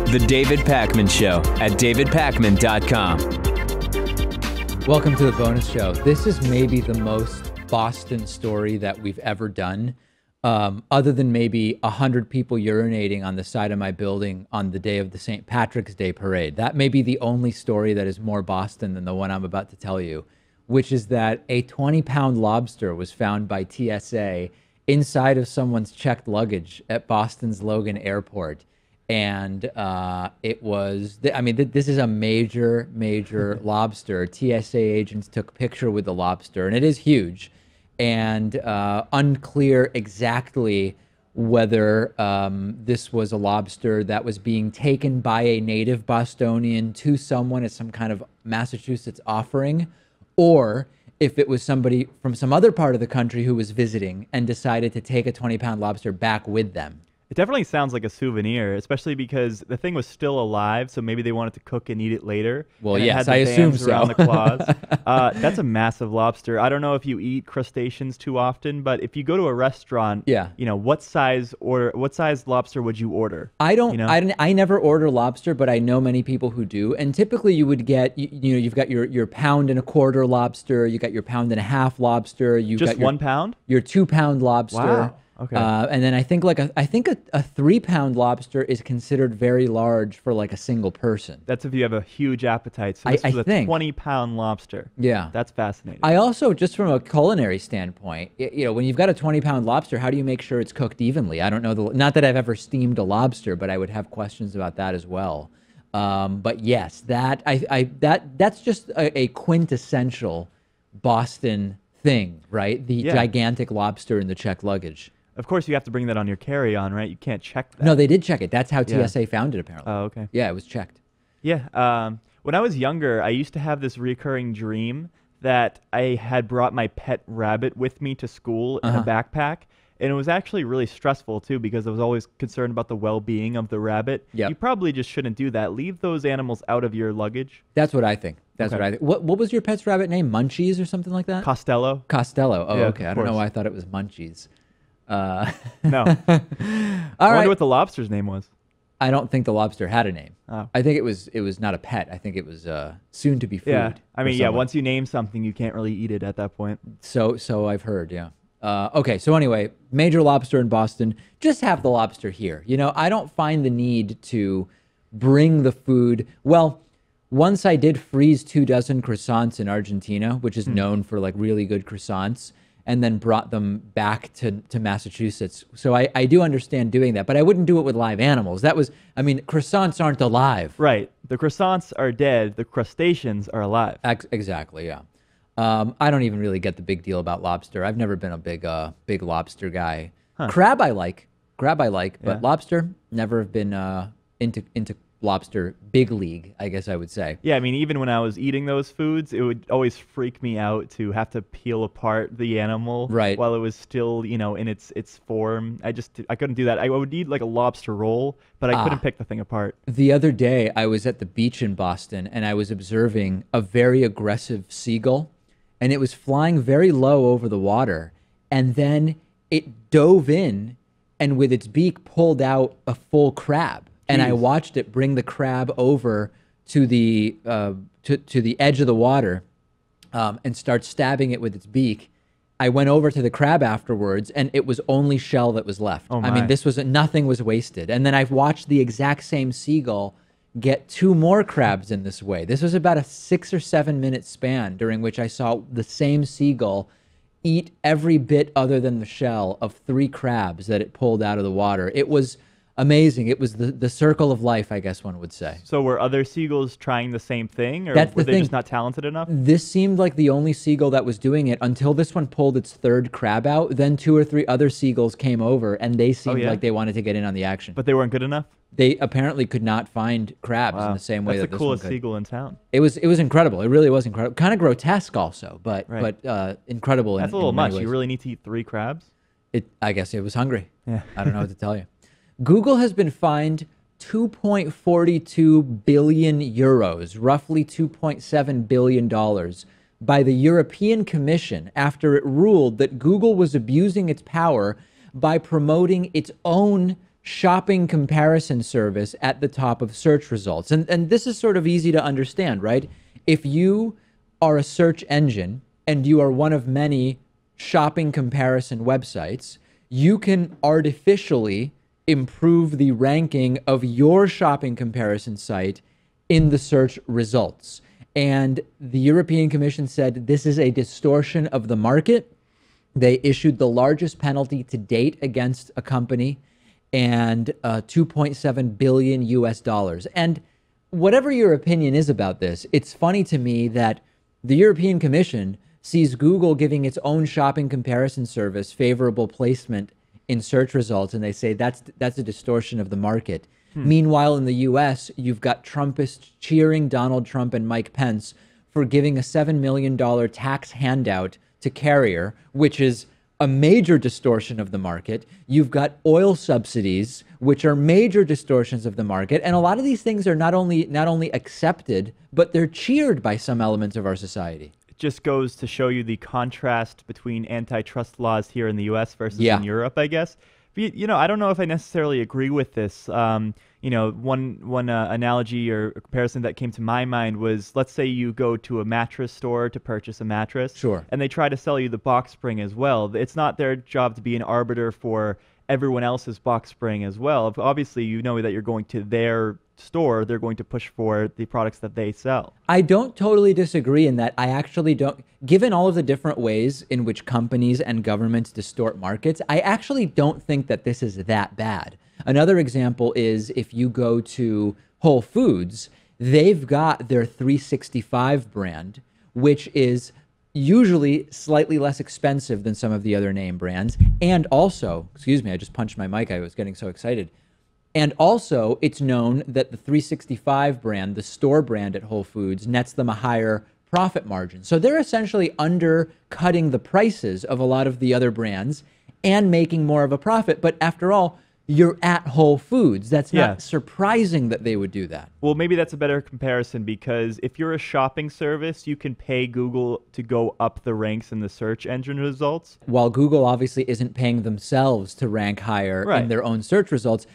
The David Pakman Show at davidpakman.com. Welcome to the bonus show. This is maybe the most Boston story that we've ever done, other than maybe 100 people urinating on the side of my building on the day of the St. Patrick's Day parade. That may be the only story that is more Boston than the one I'm about to tell you, which is that a 20-pound lobster was found by TSA inside of someone's checked luggage at Boston's Logan Airport. And it was, I mean, this is a major lobster. TSA agents took a picture with the lobster, and it is huge. And unclear exactly whether this was a lobster that was being taken by a native Bostonian to someone as some kind of Massachusetts offering, or if it was somebody from some other part of the country who was visiting and decided to take a 20-pound lobster back with them. It definitely sounds like a souvenir, especially because the thing was still alive, so maybe they wanted to cook and eat it later. Well, yes, I assume so. Around the claws. That's a massive lobster. I don't know if you eat crustaceans too often, but if you go to a restaurant, yeah, you know, what size lobster would you order? I don't. You know? I never order lobster, but I know many people who do. And typically, you would get, you've got your pound and a quarter lobster, you got your pound and a half lobster, you just got your, 1 pound, your 2-pound lobster. Wow. Okay. And then I think a 3-pound lobster is considered very large for like a single person. That's if you have a huge appetite. So this is a 20-pound lobster. Yeah. That's fascinating. I also, just from a culinary standpoint, when you've got a 20-pound lobster, how do you make sure it's cooked evenly? I don't know, not that I've ever steamed a lobster, but I would have questions about that as well. But yes, that's just a quintessential Boston thing, right? The gigantic lobster in the checked luggage. Of course, you have to bring that on your carry-on, right? You can't check that. No, they did check it. That's how TSA found it, apparently. Oh, okay. Yeah, it was checked. Yeah. When I was younger, I used to have this recurring dream that I had brought my pet rabbit with me to school in a backpack. And it was actually really stressful, too, because I was always concerned about the well-being of the rabbit. Yep. You probably just shouldn't do that. Leave those animals out of your luggage. That's what I think. That's what I think. What was your pet's rabbit name? Munchies or something like that? Costello. Costello. Oh, Yeah, okay. I don't know why I thought it was Munchies. No. I wonder what the lobster's name was. I don't think the lobster had a name. Oh. I think it was not a pet. I think it was soon to be food. Yeah. I mean, once you name something, you can't really eat it at that point. So I've heard, yeah. Okay, so anyway, major lobster in Boston. Just have the lobster here. I don't find the need to bring the food. Well, once I did freeze 2 dozen croissants in Argentina, which is known for like really good croissants, and then brought them back to Massachusetts. So I do understand doing that, but I wouldn't do it with live animals. Croissants aren't alive. Right. The croissants are dead. The crustaceans are alive. Exactly, yeah. I don't even really get the big deal about lobster. I've never been a big lobster guy. Huh. Crab I like, but lobster, never have been into lobster big league, I guess I would say. Yeah, I mean, even when I was eating those foods, it would always freak me out to have to peel apart the animal while it was still, in its form. I couldn't do that. I would eat like a lobster roll, but I couldn't pick the thing apart. The other day, I was at the beach in Boston, and I was observing a very aggressive seagull, and it was flying very low over the water, and then it dove in and with its beak pulled out a full crab. And I watched it bring the crab over to the to the edge of the water and start stabbing it with its beak. I went over to the crab afterwards, and it was only shell that was left. Oh my. I mean, nothing was wasted. And then I've watched the exact same seagull get 2 more crabs in this way. This was about a 6 or 7 minute span during which I saw the same seagull eat every bit other than the shell of 3 crabs that it pulled out of the water. It was amazing. It was the circle of life, I guess one would say. So were other seagulls trying the same thing, or were they just not talented enough? This seemed like the only seagull that was doing it until this one pulled its 3rd crab out. Then 2 or 3 other seagulls came over, and they seemed like they wanted to get in on the action. But they weren't good enough? They apparently could not find crabs in the same way that this one could. That's the coolest seagull in town. It was incredible. It really was incredible. Kind of grotesque also, but incredible. That's a little much. You really need to eat 3 crabs? I guess it was hungry. Yeah. I don't know what to tell you. Google has been fined 2.42 billion euros, roughly $2.7 billion, by the European Commission after it ruled that Google was abusing its power by promoting its own shopping comparison service at the top of search results. And this is sort of easy to understand, right? If you are a search engine and you are one of many shopping comparison websites, you can artificially improve the ranking of your shopping comparison site in the search results. And the European Commission said this is a distortion of the market. They issued the largest penalty to date against a company, and 2.7 billion US dollars. And whatever your opinion is about this, it's funny to me that the European Commission sees Google giving its own shopping comparison service favorable placement in search results, and they say that's a distortion of the market. Meanwhile, in the US, you've got Trumpists cheering Donald Trump and Mike Pence for giving a $7 million tax handout to Carrier, which is a major distortion of the market. You've got oil subsidies, which are major distortions of the market. And a lot of these things are not only accepted, but they're cheered by some elements of our society. It just goes to show you the contrast between antitrust laws here in the U.S. versus in Europe, I guess. But, I don't know if I necessarily agree with this. One analogy or comparison that came to my mind was, let's say you go to a mattress store to purchase a mattress. Sure. And they try to sell you the box spring as well. It's not their job to be an arbiter for everyone else's box spring as well. Obviously, you know that you're going to their store, they're going to push for the products that they sell. I don't totally disagree in that. I actually don't, given all of the different ways in which companies and governments distort markets, I actually don't think that this is that bad. Another example is if you go to Whole Foods, they've got their 365 brand, which is usually slightly less expensive than some of the other name brands. And also, excuse me, I just punched my mic. I was getting so excited. And also, it's known that the 365 brand, the store brand at Whole Foods, nets them a higher profit margin. So they're essentially undercutting the prices of a lot of the other brands and making more of a profit. But after all, you're at Whole Foods. That's not surprising that they would do that. Well, maybe that's a better comparison, because if you're a shopping service, you can pay Google to go up the ranks in the search engine results. While Google obviously isn't paying themselves to rank higher in their own search results,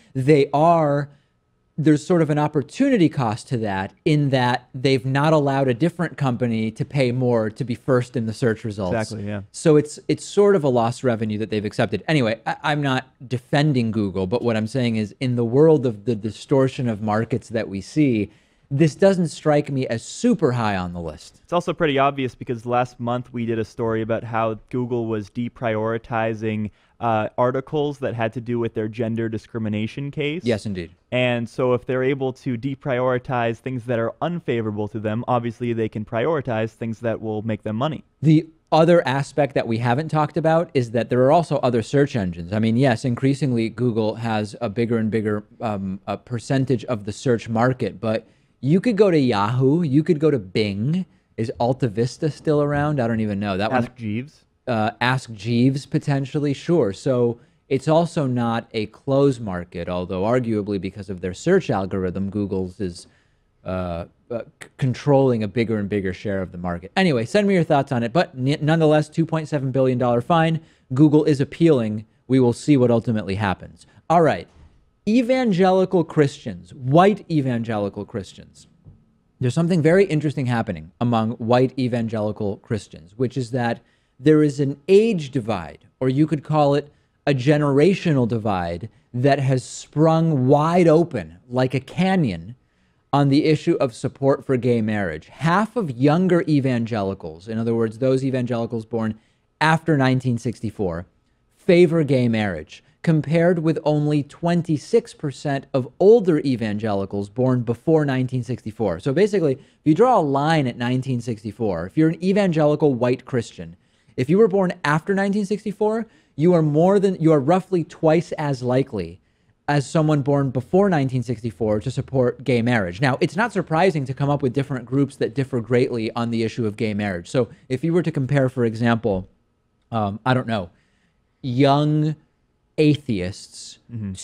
there's sort of an opportunity cost to that, in that they've not allowed a different company to pay more to be first in the search results. Exactly, yeah. So it's sort of a lost revenue that they've accepted. Anyway, I'm not defending Google, but what I'm saying is, in the world of the distortion of markets that we see, this doesn't strike me as super high on the list. It's also pretty obvious, because last month we did a story about how Google was deprioritizing articles that had to do with their gender discrimination case. Yes, indeed. And so if they're able to deprioritize things that are unfavorable to them, obviously they can prioritize things that will make them money. The other aspect that we haven't talked about is that there are also other search engines. I mean, yes, increasingly Google has a bigger and bigger a percentage of the search market, but you could go to Yahoo, you could go to Bing. Is Alta Vista still around? I don't even know. Ask Jeeves. Ask Jeeves, potentially, sure. So it's also not a closed market, although arguably because of their search algorithm, Google's is controlling a bigger and bigger share of the market. Anyway, send me your thoughts on it. But nonetheless, $2.7 billion fine. Google is appealing. We will see what ultimately happens. All right. Evangelical Christians, white evangelical Christians. There's something very interesting happening among white evangelical Christians, which is that there is an age divide, or you could call it a generational divide, that has sprung wide open like a canyon on the issue of support for gay marriage. Half of younger evangelicals, in other words, those evangelicals born after 1964, favor gay marriage, compared with only 26% of older evangelicals born before 1964. So basically, if you draw a line at 1964, if you're an evangelical white Christian, if you were born after 1964, you are roughly twice as likely as someone born before 1964 to support gay marriage. Now, it's not surprising to come up with different groups that differ greatly on the issue of gay marriage. So if you were to compare, for example, I don't know, young atheists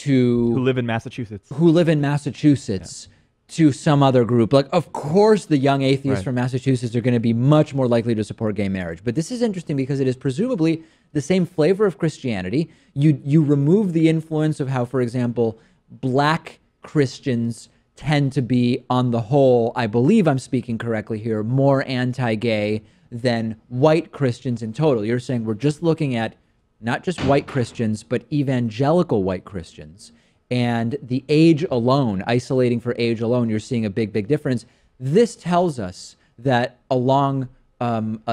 who live in Massachusetts. to some other group. Like, of course, the young atheists Right. from Massachusetts are going to be much more likely to support gay marriage. But this is interesting because it is presumably the same flavor of Christianity. You remove the influence of how, for example, black Christians tend to be, on the whole, I believe I'm speaking correctly here, more anti-gay than white Christians in total. You're saying we're just looking at not just white Christians, but evangelical white Christians. And the age alone, isolating for age alone, you're seeing a big, big difference. This tells us that along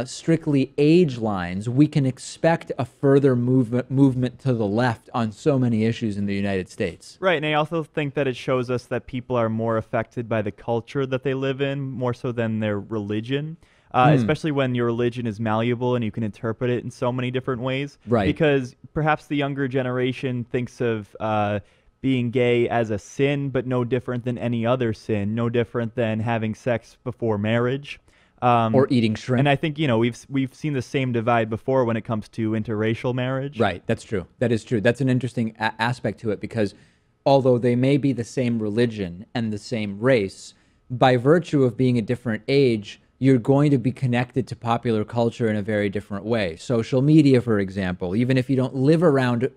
strictly age lines, we can expect a further movement to the left on so many issues in the United States. Right, and I also think that it shows us that people are more affected by the culture that they live in, more so than their religion. Especially when your religion is malleable and you can interpret it in so many different ways. Right. Because perhaps the younger generation thinks of being gay as a sin, but no different than any other sin, no different than having sex before marriage. Or eating shrimp. And I think, we've seen the same divide before when it comes to interracial marriage. Right, that's true. That is true. That's an interesting aspect to it because although they may be the same religion and the same race, by virtue of being a different age, you're going to be connected to popular culture in a very different way. Social media, for example, even if you don't live around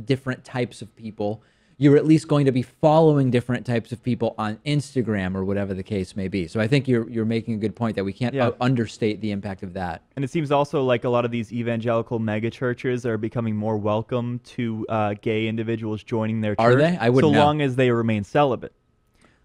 different types of people, you're at least going to be following different types of people on Instagram or whatever the case may be. So I think you're making a good point that we can't understate the impact of that. And it seems also like a lot of these evangelical megachurches are becoming more welcome to gay individuals joining their church. Are they? I wouldn't know. So long as they remain celibate.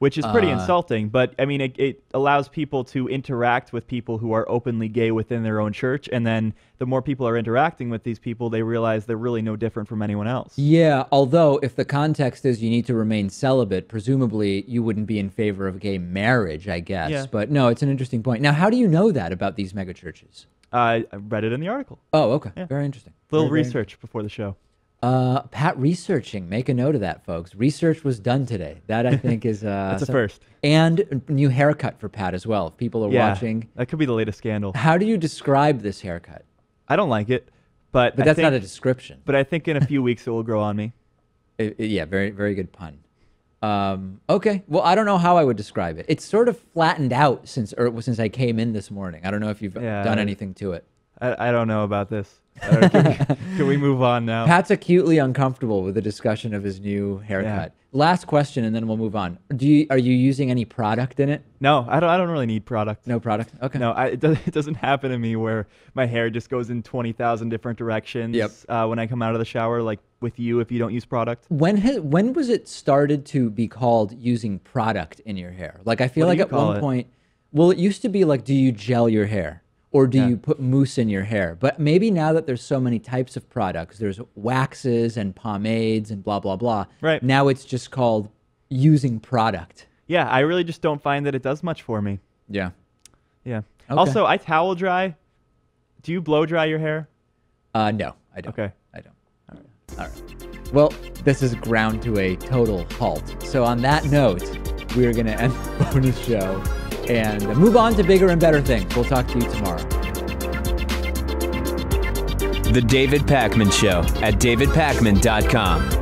Which is pretty insulting, but I mean, it allows people to interact with people who are openly gay within their own church, and then the more people are interacting with these people, they realize they're really no different from anyone else. Yeah, although if the context is you need to remain celibate, presumably you wouldn't be in favor of gay marriage, I guess. Yeah. But no, it's an interesting point. Now, how do you know that about these megachurches? I read it in the article. Oh, okay. Yeah. Very interesting. Little Very research before the show. Pat researching. Make a note of that, folks. Research was done today. That, I think, is... That's a first. And new haircut for Pat as well, if people are watching. That could be the latest scandal. How do you describe this haircut? I don't like it, but that's not a description. But I think in a few weeks it will grow on me. Yeah, very, very good pun. Okay, well, I don't know how I would describe it. It's sort of flattened out since I came in this morning. I don't know if you've done anything to it. I don't know about this. Can we move on now? Pat's acutely uncomfortable with the discussion of his new haircut. Yeah. Last question, and then we'll move on. Are you using any product in it? No, I don't really need product. No product? Okay. No, it doesn't happen to me where my hair just goes in 20,000 different directions. Yep. When I come out of the shower, like with you, if you don't use product. When was it started to be called using product in your hair? Like, I feel What like do you at call one it? point, well, it used to be like, do you gel your hair? Or do you put mousse in your hair? But maybe now that there's so many types of products, there's waxes and pomades and blah, blah, blah. Right. Now it's just called using product. Yeah, I really just don't find that it does much for me. Yeah. Yeah. Okay. Also, I towel dry. Do you blow dry your hair? No, I don't. Okay. I don't. All right. Well, this is ground to a total halt. So on that note, we are going to end the bonus show and move on to bigger and better things. We'll talk to you tomorrow. The David Pakman Show at davidpakman.com.